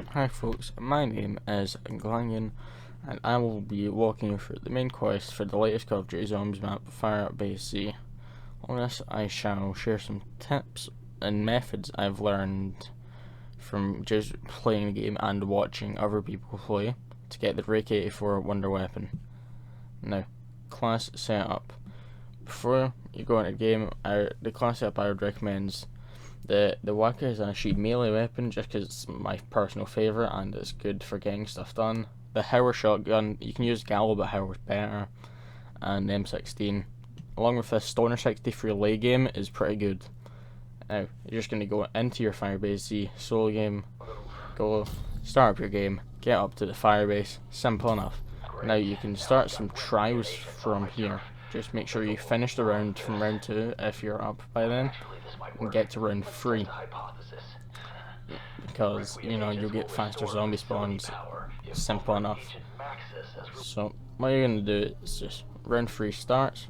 Hi folks, my name is Glangan and I will be walking you through the main quest for the latest Call of Duty Zombies map, FireBase Z. On this I shall share some tips and methods I've learned from just playing the game and watching other people play to get the Rake 84 Wonder Weapon. Now, class setup. Before you go into the game, the class setup I would recommend is the Waka is a sheet melee weapon just because it's my personal favourite and it's good for getting stuff done. The Howler shotgun, you can use Gallo but Howler's better, and the M16 along with the Stoner 60 for your late game is pretty good. Now you're just going to go into your FireBase Z solo game, go start up your game, get up to the Firebase, simple enough. Now you can start some trials from here. Just make sure you finish the round from round 2 if you're up by then, and get to round 3. Because, you know, you'll get faster zombie spawns, simple enough. So, what you're going to do is just round 3 starts,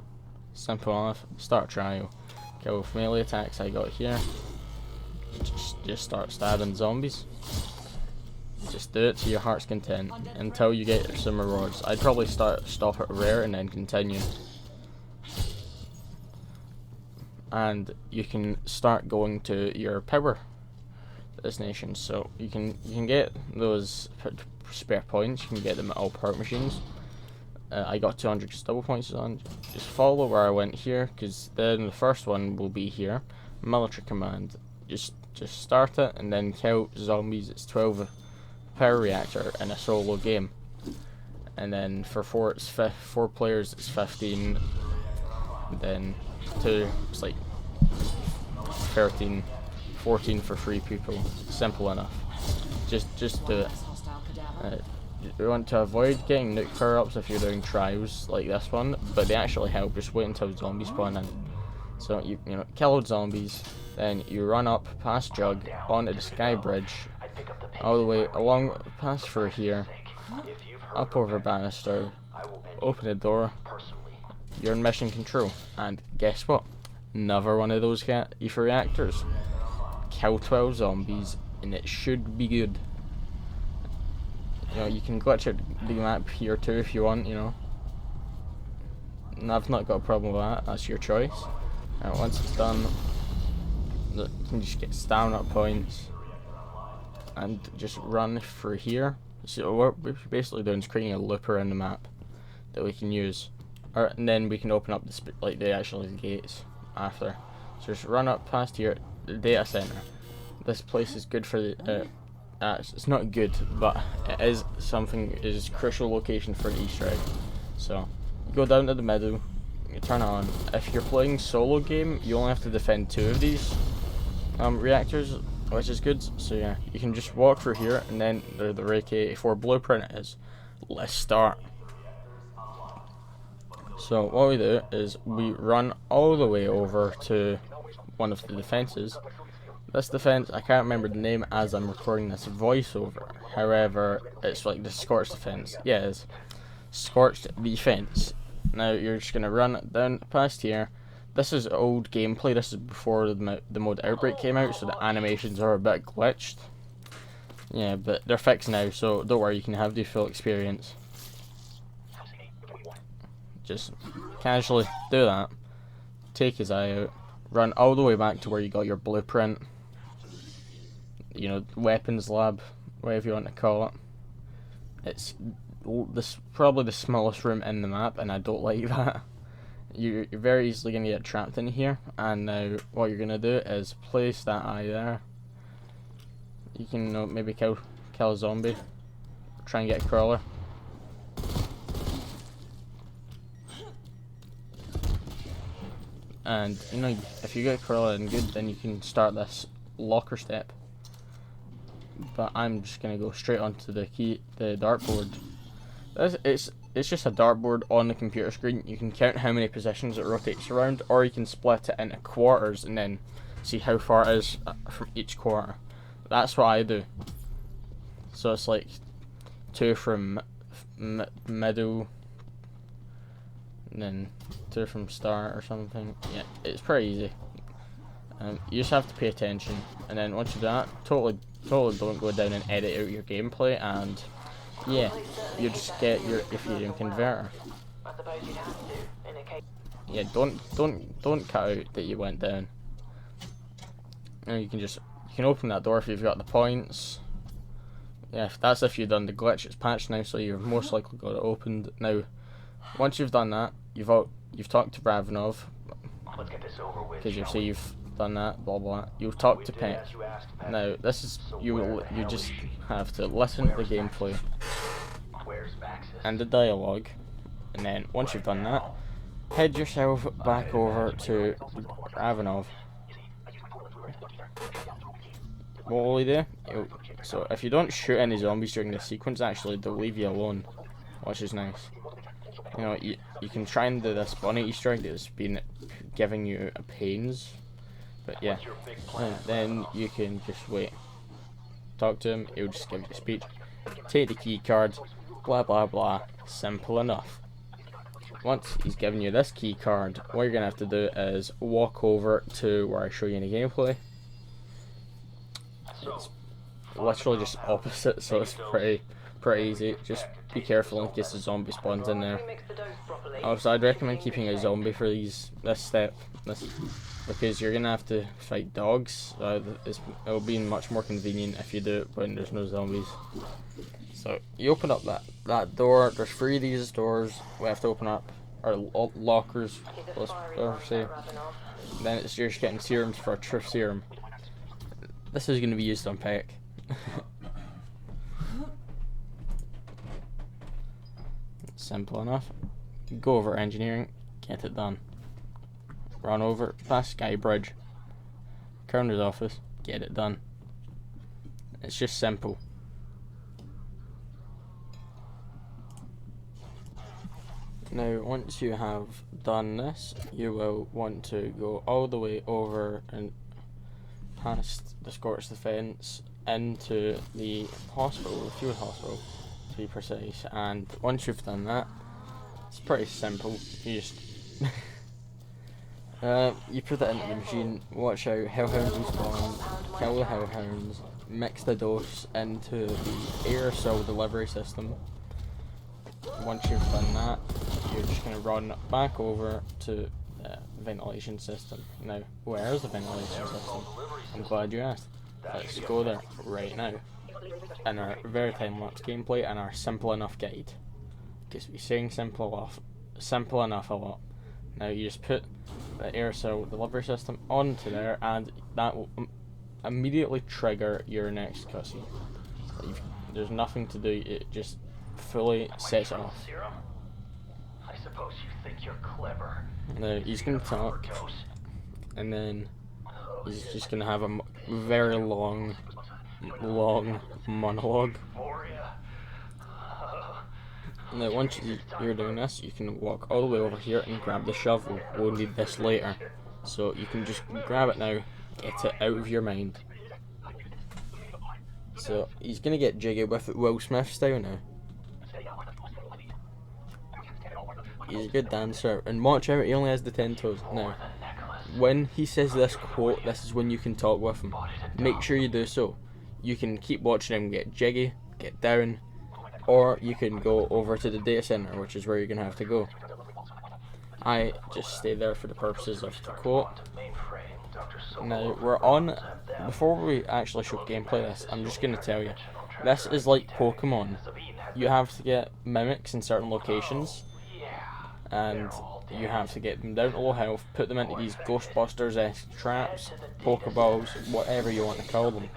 simple enough, start trial. Kill with melee attacks I got here. Just start stabbing zombies. Just do it to your heart's content until you get some rewards. I'd probably stop at rare and then continue. And you can start going to your power destinations. So you can get those spare points. You can get them at all perk machines. I got 200 double points on. Just follow where I went here, because then the first one will be here. Military command. Just start it and then kill zombies. It's 12 power reactor in a solo game. And then for 4 players it's 15. And then 2 it's like 13, 14 for 3 people. Simple enough. Just do it. You want to avoid getting nuke power-ups if you're doing trials like this one, but they actually help. Just wait until zombies spawn in. So you know, kill zombies, then you run up past Jug onto the sky bridge, all the way along past through here, up over banister, open the door. You're in mission control, and guess what? Another one of those ether reactors. Kill 12 zombies, and it should be good. You know, you can glitch out the map here too if you want, you know. And I've not got a problem with that, that's your choice. And once it's done, you can just get stamina points and just run through here. So what we're basically doing is creating a loop around the map that we can use. And then we can open up the actual gates after. So just run up past here, the data center. This place is good for the it's not good, but it is crucial location for an Easter egg. So you go down to the middle, you turn it on. If you're playing solo game, you only have to defend 2 of these reactors, which is good. So yeah, you can just walk through here, and then the Rake 84 blueprint is. Let's start. So what we do is we run all the way over to one of the defenses. This defense, I can't remember the name as I'm recording this voiceover. However, it's like the Scorched defense. Yeah, it's Scorched defense. Now you're just gonna run down past here. This is old gameplay. This is before the mode Outbreak came out, so the animations are a bit glitched. Yeah, but they're fixed now, so don't worry. You can have the full experience. Just casually do that. Take his eye out. Run all the way back to where you got your blueprint. You know, weapons lab, whatever you want to call it. It's probably the smallest room in the map, and I don't like that. You're very easily going to get trapped in here. And now what you're going to do is place that eye there. You can maybe kill a zombie. Try and get a crawler. And you know, if you get crawler and good, then you can start this locker step. But I'm just gonna go straight onto the dartboard. It's just a dartboard on the computer screen. You can count how many positions it rotates around, or you can split it into quarters and then see how far it is from each quarter. That's what I do. So it's like 2 from middle, and then 2 from start or something. Yeah, it's pretty easy. You just have to pay attention, and then once you do that, totally totally don't go down and edit out your gameplay, and yeah, you just get your Ethereum converter. Yeah, don't cut out that you went down. And you can open that door if you've got the points. Yeah, if you've done the glitch. It's patched now, so you've most likely got it opened. Now, once you've done that, you've talked to Bravinov, because you see you've done that, blah blah. You've talked to Peck. Now, this is you just have to listen to the gameplay and the dialogue, and then once you've done that, head yourself back over to Bravinov. What will he do? So if you don't shoot any zombies during the sequence, actually they'll leave you alone, which is nice. You know, you can try and do this bunny Easter egg that's been giving you pains, but yeah. And then you can just wait, talk to him. He'll just give you a speech. Take the key card. Blah blah blah. Simple enough. Once he's given you this key card, what you're gonna have to do is walk over to where I show you in the gameplay. It's literally just opposite, so it's pretty easy. Just be careful in case the zombie spawns in there. Also, I'd recommend keeping a zombie for this step, because you're gonna have to fight dogs. It'll be much more convenient if you do it when there's no zombies. So you open up that door. There's 3 of these doors we have to open up, or lockers, let's say. Then it's just getting serums for a truth serum. This is going to be used on Peck. Simple enough. Go over engineering, get it done. Run over, past Sky Bridge, Coroner's office, get it done. It's just simple. Now, once you have done this, you will want to go all the way over and past the Scorched Defence into the hospital, the field hospital to be precise. And once you've done that, it's pretty simple. You just you put it into the machine, watch out, hellhounds will spawn, kill the hellhounds, mix the dose into the aerosol delivery system. Once you've done that, you're just going to run back over to the ventilation system. Now, where's the ventilation system? I'm glad you asked. Let's go there right now in our very time-lapse gameplay and our simple enough guide, because we're saying simple enough a lot. Now you just put the aerosol delivery system onto there, and that will immediately trigger your next cutscene. There's nothing to do, it just fully sets it off. I suppose you think you're clever. Now he's going to talk, and then he's just going to have a very long monologue. Now once you're doing this, you can walk all the way over here and grab the shovel. We'll need this later, so you can just grab it now, get it out of your mind. So he's going to get jiggy with it, Will Smith style now. He's a good dancer, and watch out, he only has the 10 toes. Now, when he says this quote, this is when you can talk with him. Make sure you do so. You can keep watching him get jiggy, get down, or you can go over to the data center, which is where you're going to have to go. I just stay there for the purposes of the quote. Now, before we actually show gameplay this, I'm just going to tell you, this is like Pokemon. You have to get mimics in certain locations, and you have to get them down to low health, put them into these Ghostbusters-esque traps, Pokeballs, whatever you want to call them.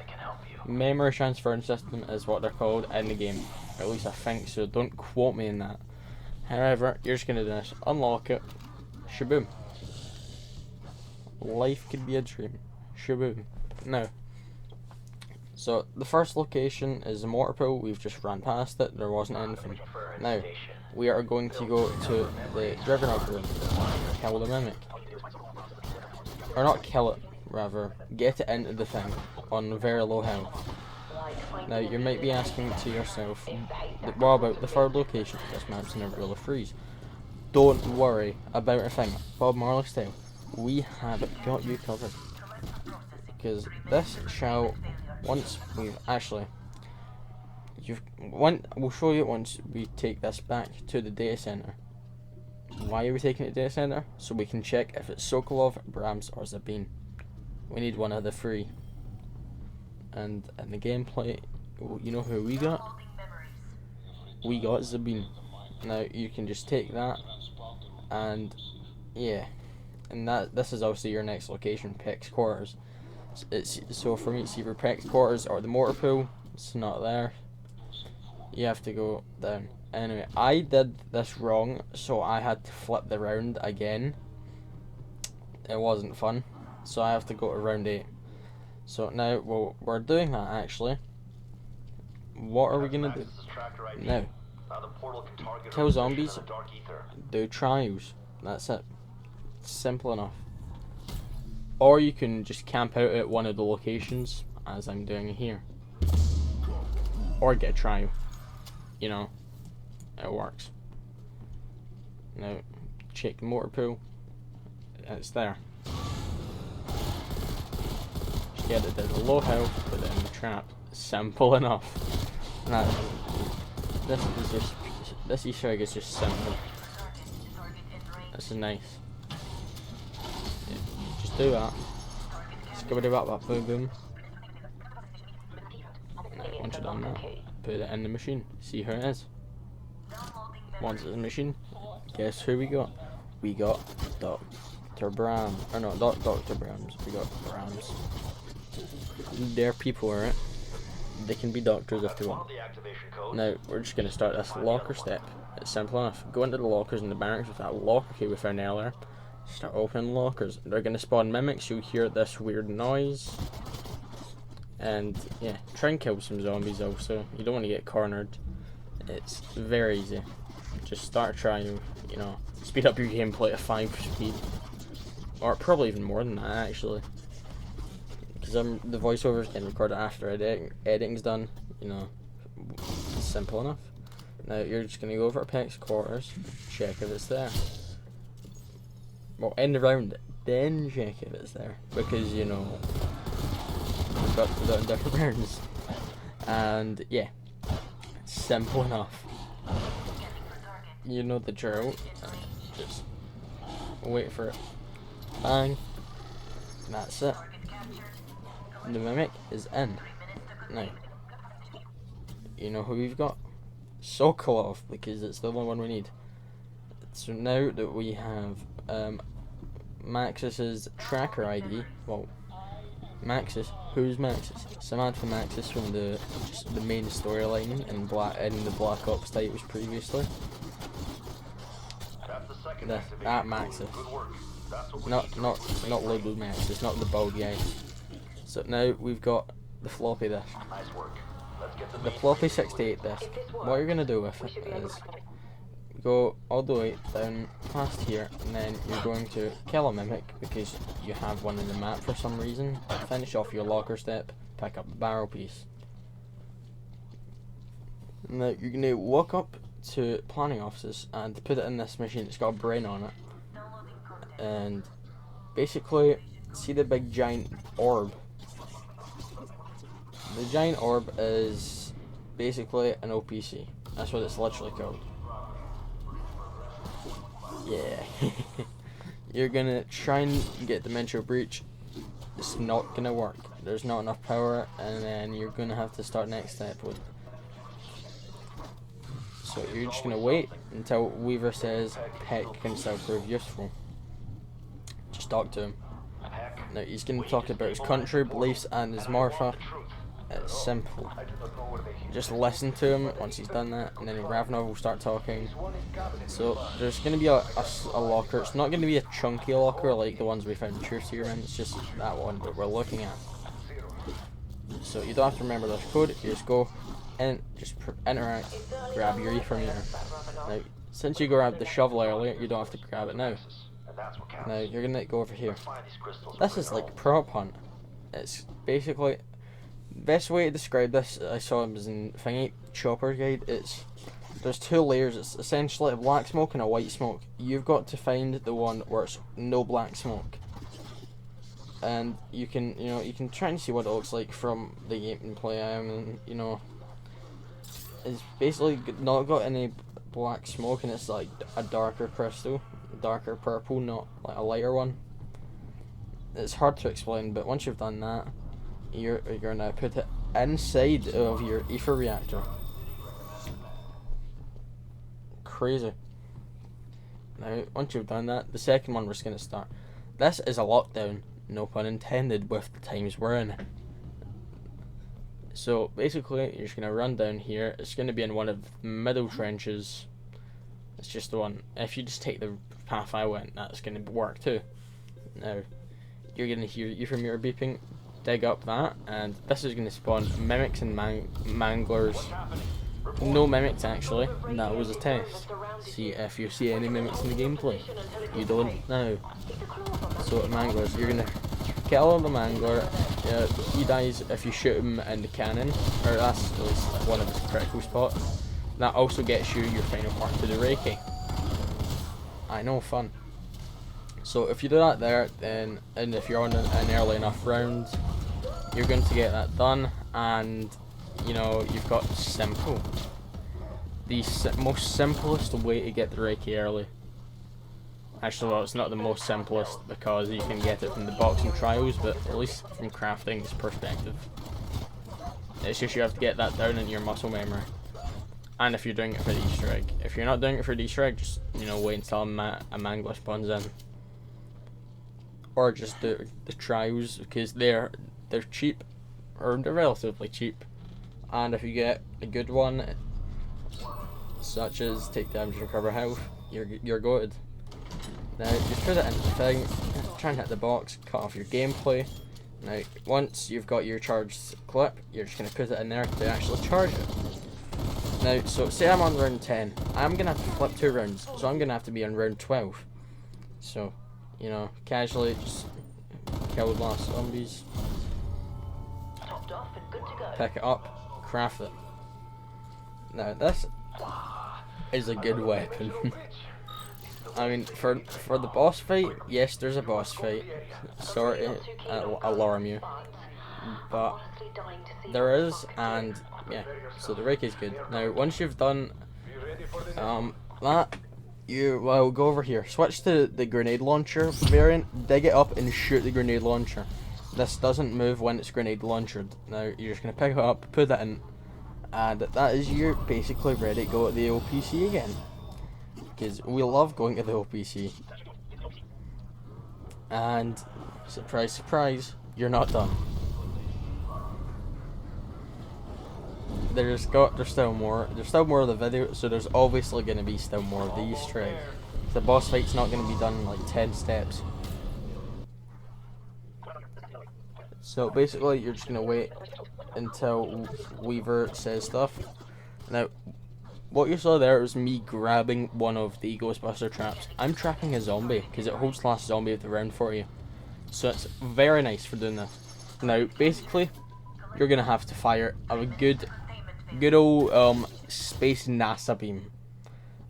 Memory transferring system is what they're called in the game. At least I think so, don't quote me in that. However, you're just going to do this, unlock it, shaboom. Life could be a dream. Shaboom. Now, so the first location is the mortar pool. We've just ran past it, there wasn't anything. Now, we are going to go to the Juggernaut room, kill the mimic. Or not kill it, rather, get it into the thing on very low health. Now, you might be asking to yourself, what about the third location? This map's in a rule of threes. Don't worry about a thing. Bob Marley style, we have got you covered. Because this shall once we've actually, we'll show you once we take this back to the data center. Why are we taking it to the data center? So we can check if it's Sokolov, Brahms, or Zabin. We need one of the three. And in the gameplay, you know who we got? We got Zabin. Now you can just take that, and yeah, and this is obviously your next location, Peck's quarters. So for me, it's either Peck's quarters or the mortar pool. It's not there. You have to go down. Anyway, I did this wrong, so I had to flip the round again. It wasn't fun, so I have to go to round 8. So now, well, we're doing that actually. What are we gonna do now? Kill zombies, do trials. That's it. Simple enough. Or you can just camp out at one of the locations, as I'm doing here. Or get a trial. You know, it works. Now, check the mortar pool. It's there. Just get it at a low health, put it in the trap. Simple enough. And this Easter egg is just simple. This is nice. Yeah, just do that. Skibidi bap bap boom boom. Now, once you've done that, put it in the machine. See how it is. Once it's in the machine, guess who we got? We got Dr. Brahms. Or no, not Dr. Brahms. We got Brahms. They're people, alright? They can be doctors if they want. Now, we're just going to start this locker step. It's simple enough. Go into the lockers in the barracks with that locker key we found earlier. Start opening lockers. They're going to spawn mimics. You'll hear this weird noise. And, yeah, try and kill some zombies also. You don't want to get cornered. It's very easy. Just start trying, you know, speed up your gameplay to 5 speed. Or probably even more than that, actually. Because the voiceover is getting recorded after editing's done, you know. It's simple enough. Now you're just going to go over to Peck's quarters, check if it's there. Well, end the round, then check if it's there. Because, you know, we've got to do it in different rounds. And, yeah. It's simple enough. You know the drill. Just wait for it. Bang. And that's it. The mimic is in. Now, you know who we've got? Sokolov, because it's the only one we need. So now that we have Maxis's tracker ID, well, Maxis, who's Maxis? Samantha Maxis from the main storyline in the Black Ops titles previously. That Maxis. Not Lobo Maxis, not the bald guy. So now we've got the floppy disk. The floppy 68 disk. What you're gonna do with it is go all the way down past here, and then you're going to kill a mimic because you have one in the map for some reason. Finish off your locker step, pick up the barrel piece. Now you're gonna walk up to planning offices and put it in this machine. It's got a brain on it, and basically see the big giant orb. The giant orb is basically an OPC. That's what it's literally called. Yeah. You're gonna try and get Dementia Breach. It's not gonna work. There's not enough power, and then you're gonna have to start next step with. So you're just gonna wait until Weaver says Peck can still prove useful. Just talk to him. Now he's gonna talk about his country, beliefs, and his Marfa. It's simple. Just listen to him once he's done that, and then Ravenov will start talking. So there's going to be a locker. It's not going to be a chunky locker like the ones we found in Truth Serum. It's just that one that we're looking at. So you don't have to remember this code. You just go and just interact, grab your E-meter. Now, since you grabbed the shovel earlier, you don't have to grab it now. Now you're going to go over here. This is like prop hunt. It's basically... Best way to describe this, I saw it was in Thingy Chopper Guide. There's 2 layers. It's essentially a black smoke and a white smoke. You've got to find the one where it's no black smoke. and you can try and see what it looks like from the gameplay. And it's basically not got any black smoke, and it's like a darker crystal, darker purple, not like a lighter one. It's hard to explain, but once you've done that, you're gonna put it inside of your ether reactor. Crazy. Now, once you've done that, the second one we're just gonna start. This is a lockdown, no pun intended, with the times we're in. So basically, you're just gonna run down here. It's gonna be in one of the middle trenches. It's just the one. If you just take the path I went, that's gonna work too. Now, you're gonna hear ether meter beeping. Dig up that, and this is gonna spawn mimics and manglers. No mimics actually. That was a test. See if you see any mimics in the gameplay. You don't now. So manglers, you're gonna kill the mangler. He dies if you shoot him in the cannon, or that's at least one of his critical spots. That also gets you your final part to the Reiki. I know, fun. So if you do that there, then, and if you're on an early enough round, you're going to get that done, and you've got simple. The most simplest way to get the Reiki early. Actually, well, it's not the most simplest because you can get it from the box and trials, but at least from crafting's perspective. It's just you have to get that down into your muscle memory. And if you're doing it for the Easter egg. If you're not doing it for the Easter egg, just wait until a mangler spawns in. Or just the trials, because they're cheap, or they're relatively cheap. And if you get a good one, such as take damage and recover health, you're goated. Now just put it into the thing, try and hit the box, cut off your gameplay. Now once you've got your charged clip, you're just going to put it in there to actually charge it. Now, so say I'm on round 10, I'm going to have to flip 2 rounds, so I'm going to have to be on round 12. So, casually just kill the last zombies, pick it up, craft it. Now this is a good weapon. I mean, for the boss fight, yes, there's a boss fight. Sorry, I'll alarm you, but there is, and yeah. So the Reiki's good. Now, once you've done that, well, go over here. Switch to the grenade launcher variant. Dig it up and shoot the grenade launcher. This doesn't move when it's grenade launched. Now you're just gonna pick it up, put it in, and that is you basically ready to go at the OPC again. Because we love going to the OPC. And surprise, surprise, you're not done. There's still more. There's still more of the video, so there's obviously going to be still more of the Easter egg. The boss fight's not going to be done in like 10 steps. So basically, you're just going to wait until Weaver says stuff. Now, what you saw there was me grabbing one of the Ghostbuster traps. I'm trapping a zombie, because it holds last zombie of the round for you. So it's very nice for doing this. Now, basically, you're going to have to fire a good old space NASA beam.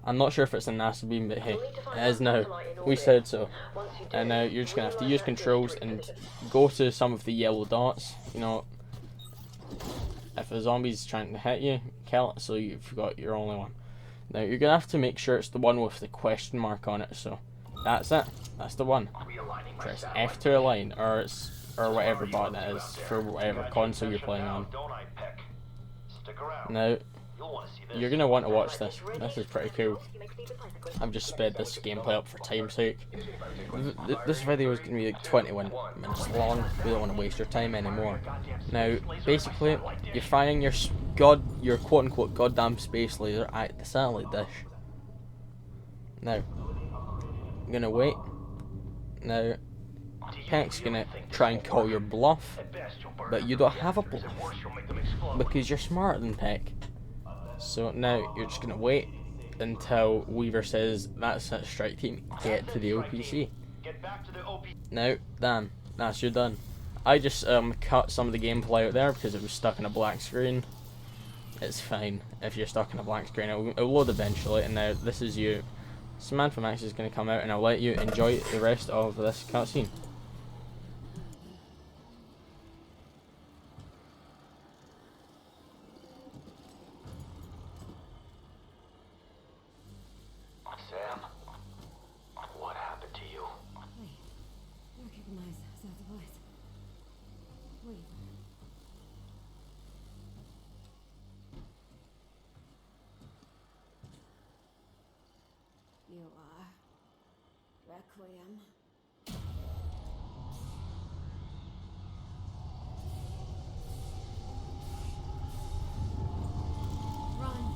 I'm not sure if it's a NASA beam, but hey, it is now. We said so. And now you're just going to have to use controls and go to some of the yellow dots. If a zombie's trying to hit you, kill it, so you've got your only one. Now you're going to have to make sure it's the one with the question mark on it, so that's it. That's the one. Press F to align, or whatever button it is for whatever console you're playing on. Now, you're going to want to watch this. This is pretty cool. I've just sped this gameplay up for time's sake. This video is going to be like 21 minutes long. We don't want to waste your time anymore. Now, basically, you're firing your quote-unquote goddamn space laser at the satellite dish. Now, I'm going to wait. Now, Peck's going to try and call your bluff, but you don't have a bluff because you're smarter than Peck. So now you're just going to wait until Weaver says, that's it, strike team, get to the OPC. Now, Dan, that's you done. I just cut some of the gameplay out there because it was stuck in a black screen. It's fine if you're stuck in a black screen, it'll load eventually, and now this is you. Samantha Max is going to come out and I'll let you enjoy the rest of this cutscene. Requiem. Run.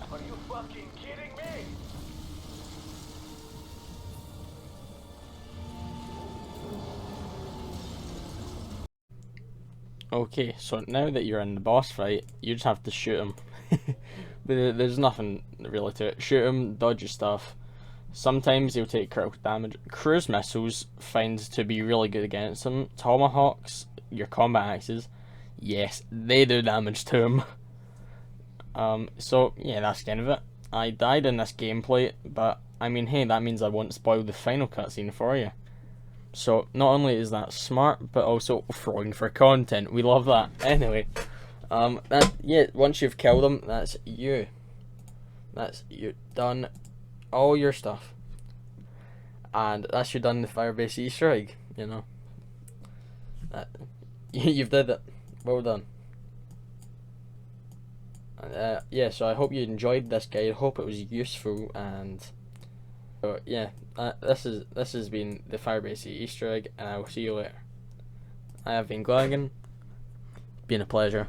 Are you fucking kidding me? Okay, so now that you're in the boss fight, you just have to shoot him. There's nothing really to it. Shoot him, dodge your stuff. Sometimes he'll take critical damage. Cruise missiles find to be really good against him. Tomahawks, your combat axes, yes, they do damage to him. So yeah, that's kind of it. I died in this gameplay, but I mean, hey, that means I won't spoil the final cutscene for you. So not only is that smart, but also throwing for content. We love that. Anyway, yeah, once you've killed them, that's you. That's you done all your stuff, and that's you done the FireBase Easter egg. You know, you've did it. Well done. Yeah, so I hope you enjoyed this guide. Hope it was useful, and yeah, this has been the FireBase Easter egg, and I will see you later. I have been Glangan. Been a pleasure.